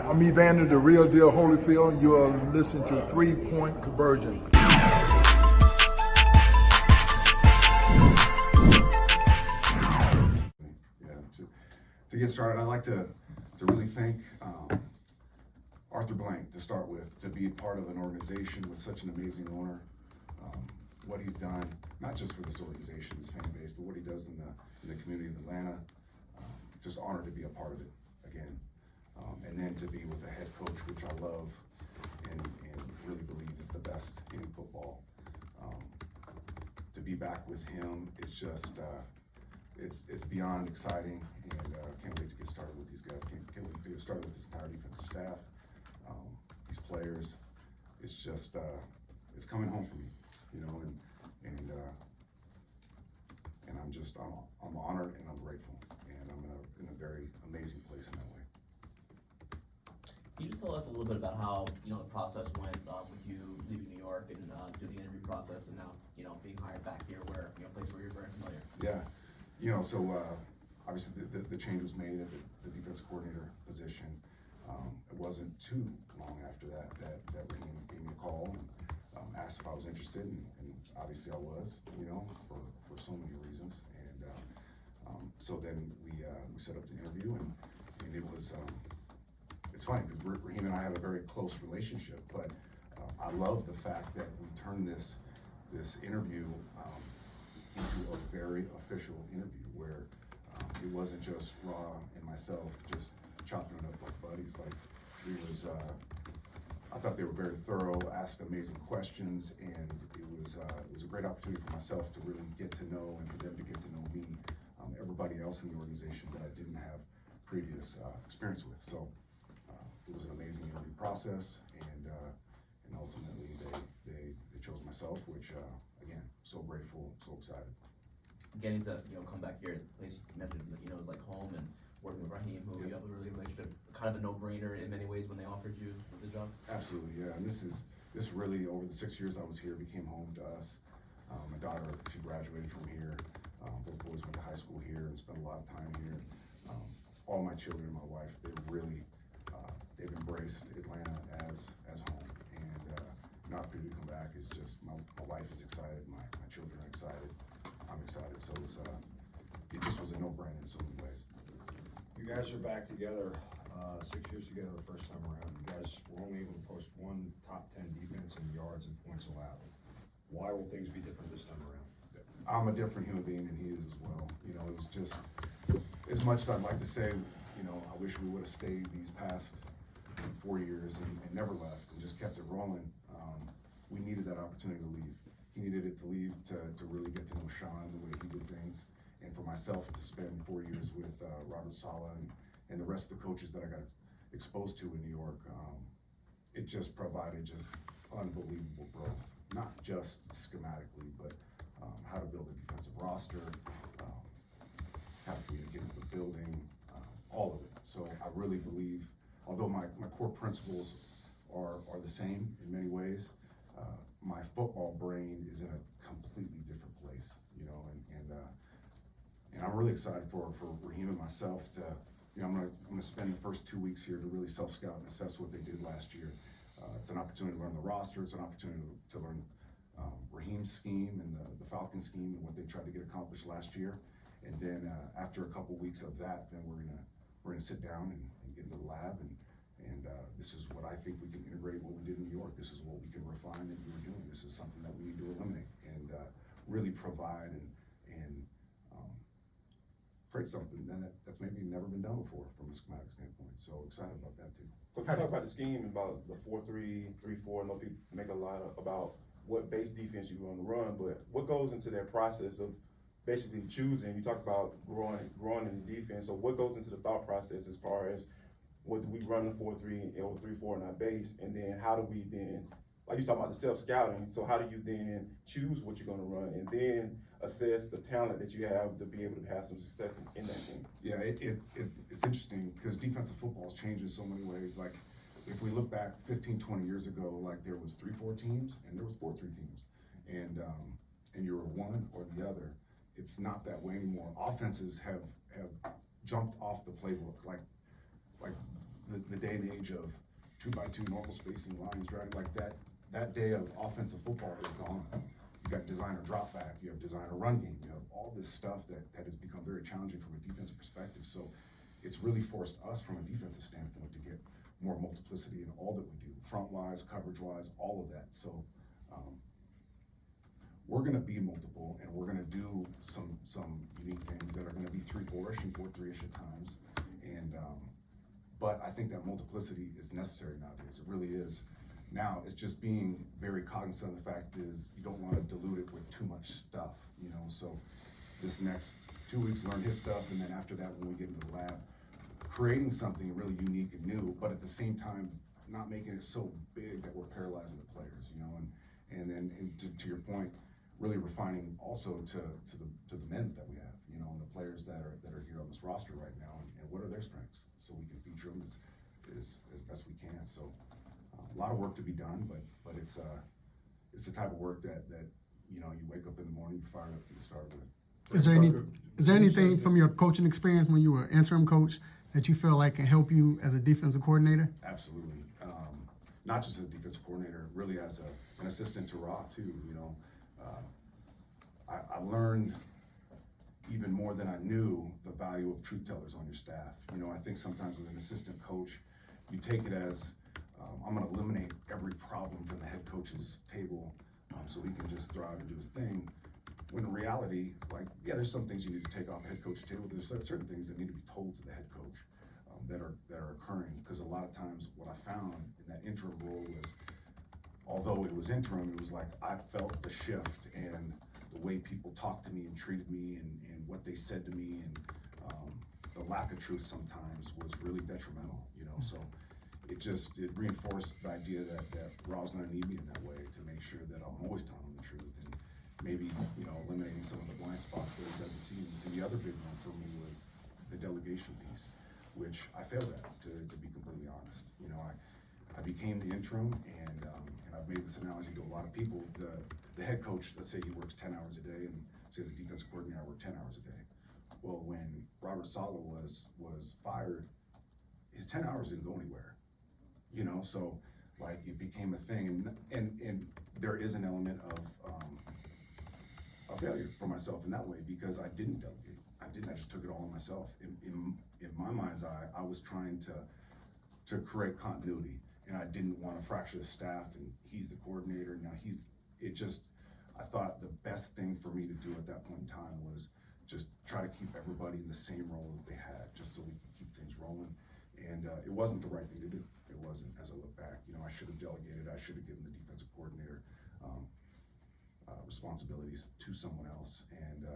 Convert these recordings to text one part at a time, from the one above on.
I'm Evander, the real deal Holyfield. You are listening to 3-Point Conversion. To get started, I'd like to really thank Arthur Blank to start with, to be part of an organization with such an amazing owner. What he's done, not just for this organization, this fan base, but what he does in the community of Atlanta. Just honored to be a part of it again. And then to be with the head coach, which I love and really believe is the best in football. To be back with him is just, it's beyond exciting, and can't wait to get started with these guys. Can't wait to get started with this entire defensive staff, these players. It's just, it's coming home for me, you know, and I'm honored and I'm grateful, and I'm in a very amazing place in that way. Can you just tell us a little bit about how, the process went with you leaving New York and do the interview process, and now, being hired back here where, a place where you're very familiar? Yeah, so obviously the change was made at the defense coordinator position. It wasn't too long after that Raheem gave me a call and asked if I was interested, and obviously I was, for so many reasons. And so then we set up the interview, and it was, it's funny because Raheem and I have a very close relationship, but I love the fact that we turned this interview into a very official interview where it wasn't just Ra and myself just chopping it up like buddies. Like, it was, I thought they were very thorough, asked amazing questions, and it was a great opportunity for myself to really get to know, and for them to get to know me, everybody else in the organization that I didn't have previous experience with. So it was an amazing interview process, and ultimately they chose myself, which again, so grateful, so excited. Getting to come back here, the place you mentioned, is like home, and working with Raheem, who you have a really good relationship, kind of a no-brainer in many ways when they offered you the job. Absolutely, yeah. And this really, over the 6 years I was here, became home to us. My daughter, she graduated from here. Both boys went to high school here and spent a lot of time here. All my children and my wife, they've embraced Atlanta as home. And an opportunity to come back is just, my wife is excited, my children are excited, I'm excited. So it just was a no-brainer in so many ways. You guys are back together, 6 years together the first time around. You guys were only able to post one top 10 defense in yards and points allowed. Why will things be different this time around? I'm a different human being than he is as well. It was just, as much as I'd like to say, I wish we would have stayed these past 4 years and never left and just kept it rolling. We needed that opportunity to leave. He needed it to leave to really get to know Sean, the way he did things, and for myself to spend 4 years with Robert Saleh and the rest of the coaches that I got exposed to in New York. It just provided just unbelievable growth, not just schematically, but how to build a defensive roster, how to communicate with the building, all of it. So I really believe, although my core principles are the same in many ways, my football brain is in a completely different place, and I'm really excited for Raheem and myself to, I'm gonna spend the first 2 weeks here to really self-scout and assess what they did last year. It's an opportunity to learn the roster. It's an opportunity to learn Raheem's scheme and the Falcons scheme and what they tried to get accomplished last year. And then after a couple weeks of that, then we're gonna sit down and get into the lab, and this is what I think we can integrate what we did in New York. This is what we can refine that we were doing. This is something that we need to eliminate and really provide and create something that's maybe never been done before from a schematic standpoint. So excited about that too. Coach, you talk about the scheme, about the 4-3-3-4. I know people make a lot about what base defense you're going to run, but what goes into that process of basically choosing? You talk about growing in the defense. So what goes into the thought process as far as whether we run the 4-3 or 3-4 in our base, and then how do we then, like you talking about the self-scouting, so how do you then choose what you're going to run and then assess the talent that you have to be able to have some success in that team? Yeah, it's interesting because defensive football has changed in so many ways. Like, if we look back 15, 20 years ago, like there was 3-4 teams and there was 4-3 teams. And you were one or the other. It's not that way anymore. Offenses have jumped off the playbook. Like the day and age of 2x2 normal spacing lines, driving like that day of offensive football is gone. You got designer drop back, you have designer run game, you have all this stuff that has become very challenging from a defensive perspective. So it's really forced us from a defensive standpoint to get more multiplicity in all that we do, front wise, coverage wise, all of that. So we're going to be multiple, and we're going to do some unique things that are going to be 3-4-ish and 4-3-ish at times. And but I think that multiplicity is necessary nowadays. It really is. Now it's just being very cognizant of the fact is you don't want to dilute it with too much stuff, you know. So this next 2 weeks, learn his stuff, and then after that, when we get into the lab, creating something really unique and new, but at the same time, not making it so big that we're paralyzing the players, you know. And then to your point, really refining also to the men's that we have, you know, and the players that are here on this roster right now, and what are their strengths, so we can feature them as best we can. So a lot of work to be done, but it's the type of work that you know, you wake up in the morning, you're fired up to get started with. Is there anything from your coaching experience when you were interim coach that you feel like can help you as a defensive coordinator? Absolutely. Not just as a defensive coordinator, really as an assistant to Ra too, you know. I learned even more than I knew the value of truth tellers on your staff. You know, I think sometimes as an assistant coach, you take it as I'm going to eliminate every problem from the head coach's table so he can just thrive and do his thing. When in reality, like, yeah, there's some things you need to take off the head coach's table. There's certain things that need to be told to the head coach that are occurring. Because a lot of times what I found in that interim role was, although it was interim, it was like I felt the shift and the way people talked to me and treated me and what they said to me, and the lack of truth sometimes was really detrimental, you know. So it reinforced the idea that Ra's going to need me in that way to make sure that I'm always telling him the truth, and maybe, you know, eliminating some of the blind spots that he doesn't see. And the other big one for me was the delegation piece, which I failed at, to be completely honest. You know, I became the interim, and I've made this analogy to a lot of people. The head coach, let's say he works 10 hours a day, and say as a defense coordinator, I work 10 hours a day. Well, when Robert Saleh was fired, his 10 hours didn't go anywhere. You know, so like it became a thing, and there is an element of a failure for myself in that way, because I didn't delegate. I just took it all on myself. In my mind's eye, I was trying to create continuity, and I didn't want to fracture the staff, and he's the coordinator, now I thought the best thing for me to do at that point in time was just try to keep everybody in the same role that they had, just so we could keep things rolling. And it wasn't the right thing to do. It wasn't, as I look back. You know, I should have delegated. I should have given the defensive coordinator responsibilities to someone else. And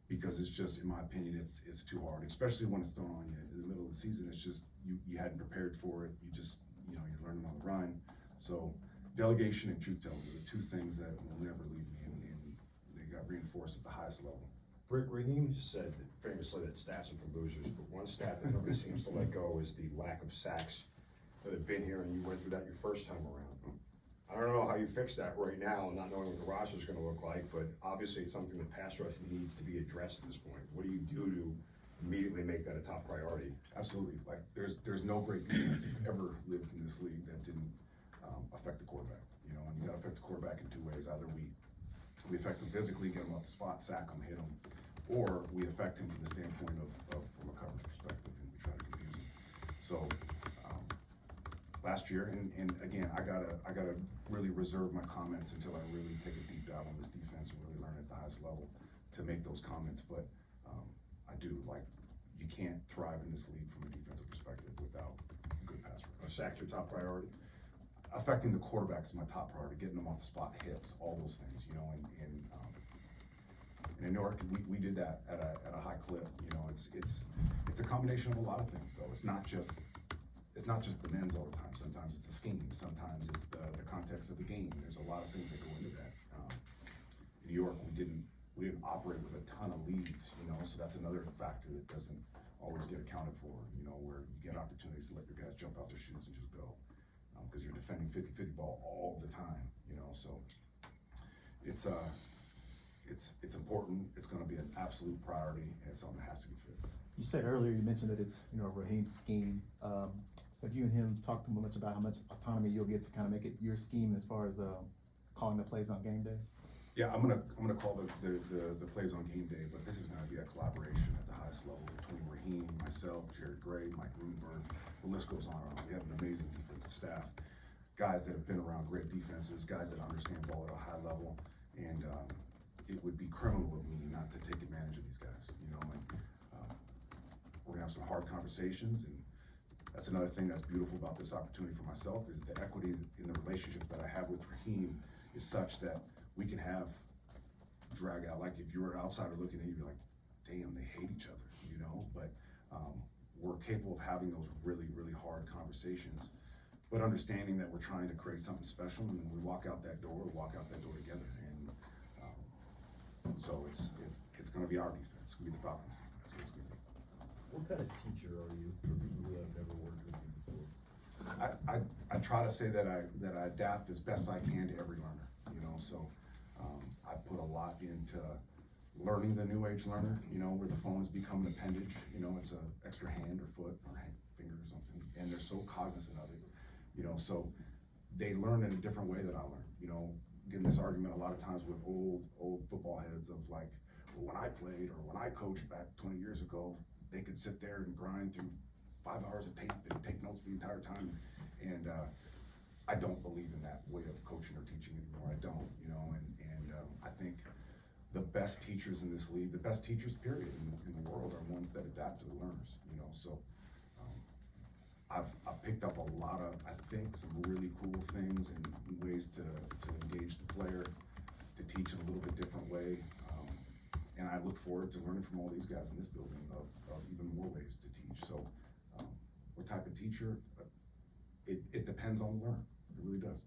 because it's just, in my opinion, it's too hard, especially when it's thrown on you in the middle of the season. It's just, you hadn't prepared for it. You're learning on the run. So delegation and truth telling are the two things that will never leave me, and they got reinforced at the highest level. Rick Redeem said famously that stats are for losers, but one stat that nobody seems to let go is the lack of sacks that have been here, and you went through that your first time around. I don't know how you fix that right now, not knowing what the roster is going to look like, but obviously it's something that pass rush needs to be addressed at this point. What do you do to immediately make that a top priority? Absolutely. Like there's no great defense that's ever lived in this league that didn't affect the quarterback. You know, and you got to affect the quarterback in two ways. Either we affect him physically, get him off the spot, sack him, hit him, or we affect him from the standpoint of from a coverage perspective, and we try to confuse him. So last year, and again, I gotta really reserve my comments until I really take a deep dive on this defense and really learn at the highest level to make those comments. But I do, like, you can't thrive in this league from a defensive perspective without good pass rush. Are sacks your top priority? Affecting the quarterback is my top priority, getting them off the spot hits, all those things, you know, and in New York, we did that at a high clip. You know, it's a combination of a lot of things, though. It's not just the men's all the time. Sometimes it's the scheme. Sometimes it's the context of the game. There's a lot of things that go into that. In New York, we didn't operate with a ton of leads, you know, so that's another factor that doesn't always get accounted for, you know, where you get opportunities to let your guys jump out their shoes and just go, because you're defending 50-50 ball all the time, you know. So it's important. It's going to be an absolute priority, and it's something that has to get fixed. You said earlier, you mentioned that it's, Raheem's scheme. Have you and him talked much about how much autonomy you'll get to kind of make it your scheme as far as calling the plays on game day? Yeah, I'm gonna call the plays on game day, but this is gonna be a collaboration at the highest level between Raheem, myself, Jared Gray, Mike Greenberg. The list goes on and on. We have an amazing defensive staff, guys that have been around great defenses, guys that understand ball at a high level, and it would be criminal of me not to take advantage of these guys. We're gonna have some hard conversations, and that's another thing that's beautiful about this opportunity for myself is the equity in the relationship that I have with Raheem is such that we can have drag out. Like if you're an outsider looking at you, you're like, damn, they hate each other, but we're capable of having those really, really hard conversations, but understanding that we're trying to create something special, and when we walk out that door together. And so it's gonna be our defense. It's gonna be the Falcons defense. It's gonna be. What kind of teacher are you for people who have never worked with you before? I try to say that I adapt as best I can to every learner, so I put a lot into learning the new age learner, where the phone has become an appendage, it's an extra hand or foot or finger or something, and they're so cognizant of it, so they learn in a different way that I learn, getting this argument a lot of times with old football heads of like, well, when I played or when I coached back 20 years ago, they could sit there and grind through 5 hours of tape and take notes the entire time. And I don't believe in that way of coaching or teaching anymore. I don't, and I think the best teachers in this league, the best teachers period in the world are ones that adapt to the learners, so I've picked up a lot of, I think, some really cool things and ways to engage the player, to teach in a little bit different way. And I look forward to learning from all these guys in this building of even more ways to teach. So what type of teacher, it depends on the learner. It really does.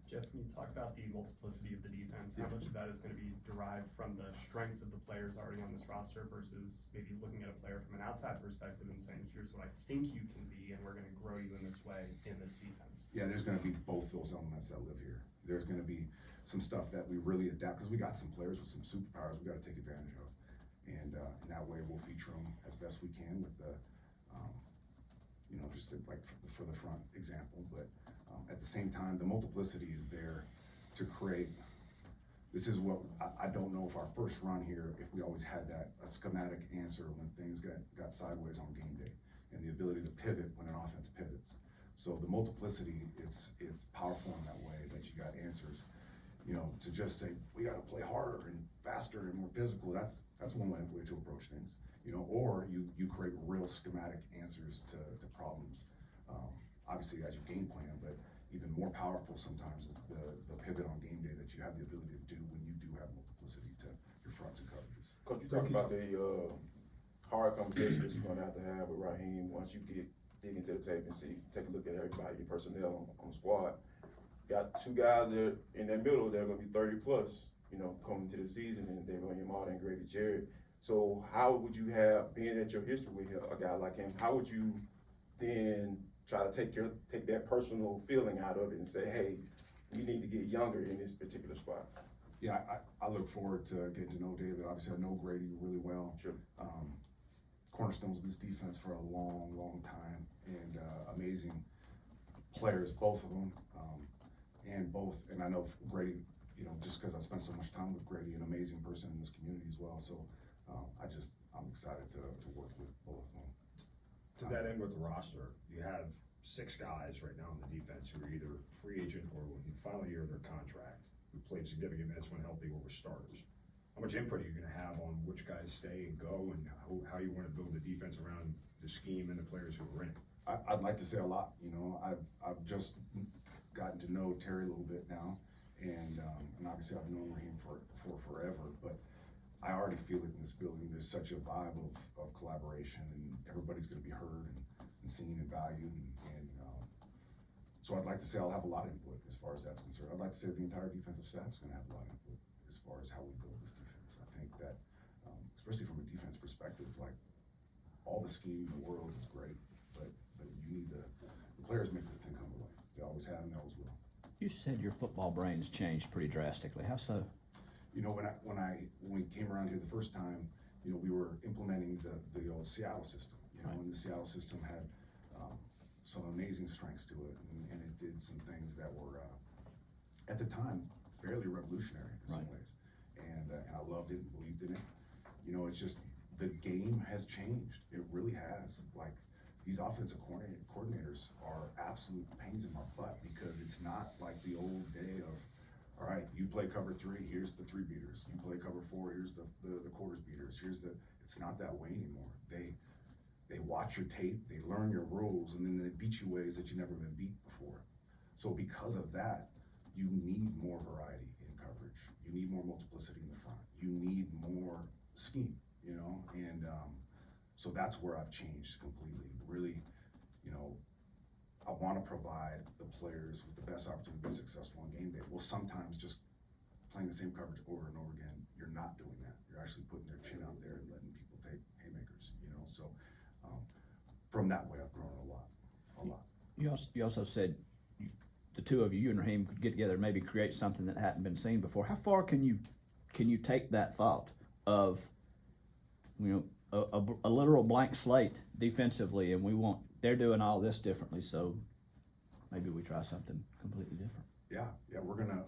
Jeff, can you talk about the multiplicity of the defense? How much of that is going to be derived from the strengths of the players already on this roster versus maybe looking at a player from an outside perspective and saying, here's what I think you can be, and we're going to grow you in this way in this defense? Yeah, there's going to be both those elements that live here. There's going to be some stuff that we really adapt, because we got some players with some superpowers we got to take advantage of. And in that way, we'll feature them as best we can with the, just like for the front example. But at the same time, the multiplicity is there to create. This is what I don't know if our first run here, if we always had that a schematic answer when things got sideways on game day, and the ability to pivot when an offense pivots. So the multiplicity, it's powerful in that way that you got answers. To just say we got to play harder and faster and more physical. That's one way to approach things. Or you create real schematic answers to problems. Obviously as you game plan, but even more powerful sometimes is the pivot on game day that you have the ability to do when you do have multiplicity to your fronts and coverages. Coach, you talk about the hard conversations you're going to have with Raheem once you dig into the tape and take a look at everybody, your personnel on the squad. Got 2 guys that in that middle that are going to be 30 plus, coming to the season, and David Onyemata and Grady Jarrett. So how would you have, being at your history with a guy like him, how would you then try to take that personal feeling out of it and say, hey, we need to get younger in this particular spot? Yeah, I look forward to getting to know David. Obviously, I know Grady really well. Sure. Cornerstones of this defense for a long, long time, and amazing players, both of them. And I know Grady, just because I spent so much time with Grady, an amazing person in this community as well. So I'm excited to work with both of them. To that end with the roster, you have 6 guys right now on the defense who are either free agent or in the final year of their contract, who played significant minutes when healthy or were starters. How much input are you going to have on which guys stay and go, and how you want to build the defense around the scheme and the players who are in it? I'd like to say a lot. I've just gotten to know Terry a little bit now, and obviously I've known Raheem for forever. But I already feel it in this building. There's such a vibe of collaboration, and everybody's going to be heard and seen and valued. And so I'd like to say I'll have a lot of input as far as that's concerned. I'd like to say the entire defensive staff is going to have a lot of input as far as how we build this defense. I think that, especially from a defense perspective, like all the scheme in the world is great, but you need the players make this thing come to life. They always have and they always will. You said your football brain's changed pretty drastically. How so? When we came around here the first time, you know, we were implementing the old Seattle system, you know, and the Seattle system had some amazing strengths to it, and it did some things that were, at the time, fairly revolutionary in some Right. ways. And I loved it and believed in it. You know, it's just, the game has changed. It really has. Like, these offensive coordinators are absolute pains in my butt, because it's not like the old day of, all right, you play cover 3, here's the 3 beaters. You play cover 4, here's the quarters beaters. It's not that way anymore. They watch your tape, they learn your rules, and then they beat you ways that you've never been beat before. So because of that, you need more variety in coverage. You need more multiplicity in the front. You need more scheme, you know? And so that's where I've changed completely. Really, you know, I want to provide the players with the best opportunity to be successful on game day. Well, sometimes just playing the same coverage over and over again, you're not doing that. You're actually putting their chin out there and letting people take haymakers, you know? So from that way, I've grown a lot. You also said the two of you and Raheem could get together and maybe create something that hadn't been seen before. How far can you take that thought of, you know, a literal blank slate defensively, and they're doing all this differently, so maybe we try something completely different. Yeah, we're gonna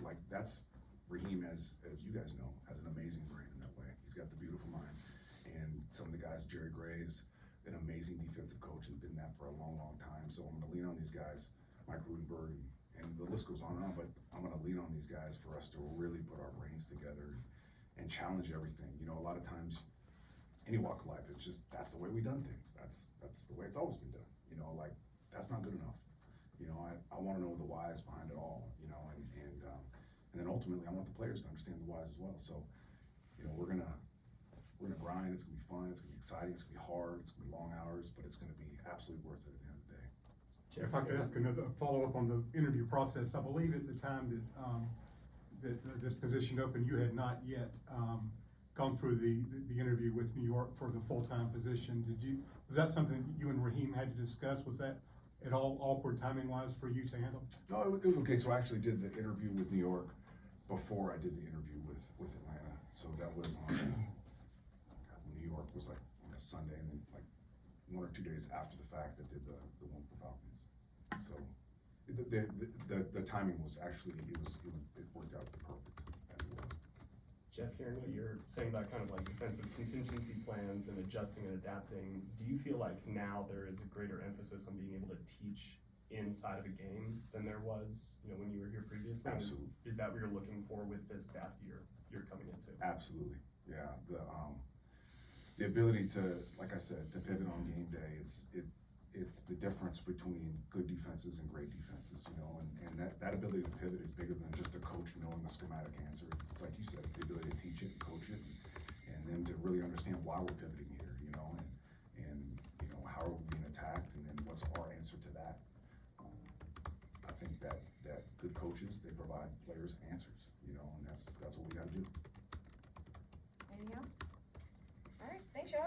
like, that's Raheem, as you guys know, has an amazing brain in that way. He's got the beautiful mind, and some of the guys, Jerry Graves, an amazing defensive coach, and been that for a long, long time. So I'm gonna lean on these guys, Mike Rudenberg, and the list goes on and on. But I'm gonna lean on these guys for us to really put our brains together and challenge everything. You know, a lot of times, any walk of life, it's just, that's the way we've done things. That's the way it's always been done. You know, like, that's not good enough. You know, I want to know the whys behind it all. You know, and then ultimately, I want the players to understand the whys as well. So, you know, we're gonna grind. It's gonna be fun. It's gonna be exciting. It's gonna be hard. It's gonna be long hours, but it's gonna be absolutely worth it at the end of the day. If I could ask another follow-up on the interview process, I believe at the time that this position opened, you had not yet gone through the interview with New York for the full-time position. Was that something you and Raheem had to discuss? Was that at all awkward timing-wise for you to handle? No, it was okay. So I actually did the interview with New York before I did the interview with Atlanta. So that was on New York was like on a Sunday, and then like 1 or 2 days after the fact, I did the one with the Falcons. So the timing was actually, it worked out perfect as it was. Jeff, hearing what you're saying about kind of like defensive contingency plans and adjusting and adapting, do you feel like now there is a greater emphasis on being able to teach inside of a game than there was, you know, when you were here previously? Absolutely. Is that what you're looking for with this staff that you're coming into? Absolutely, yeah. The ability to, like I said, to pivot on game day, it's the difference between good defenses and great defenses, you know, and that ability to pivot is bigger than just a coach knowing the schematic answer. It's like you said, it's the ability to teach it and coach it, and then to really understand why we're pivoting here, you know, and you know, how are we being attacked, and then what's our answer to that. I think that good coaches, they provide players answers, you know, and that's what we gotta do. Anything else? All right, thanks, Joe.